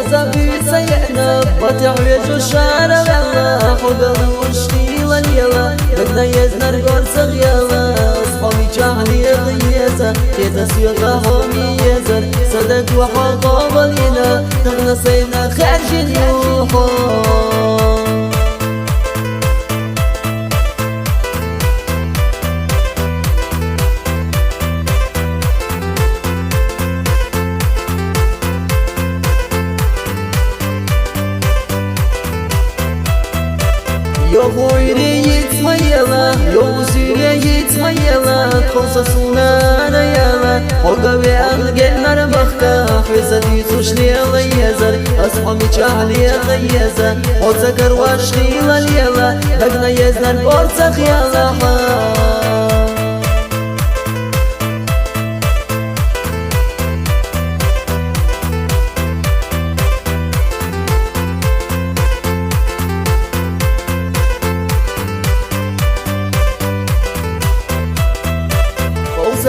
خزابي سيئنا بطيعويج الشارع يلا حقا وشقيلا يلا بدنا يزنا رقور سغيلا أصحابي جاهلي غيزة كيدا سيغا همي يزر صدق وحقا ولينا نغنى سينا خارج اليوحو يا خويري يتميلا يا وزيري يتميلا تخلص سنانا يلا حقا بألقينا ربخكا حسدي تشلي غيزر أصحابي جاهلي غيزر وتكر واشغيل اليلا بقنا يزنا البورتخ يلا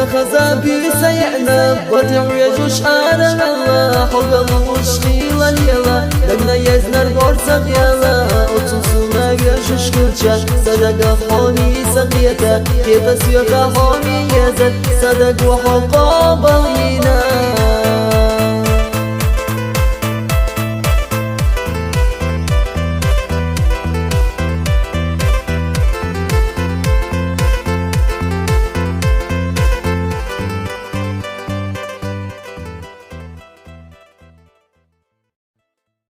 خزابي سيئنا بطيعويج الشارع يلا حقا وشقيلا يلا بقنا يزنا البورتخ يلا وتصوصنا يرشش كلشا صدق حوني سقيتا كيف سيوكا حومي يزد صدق وحقا بغينا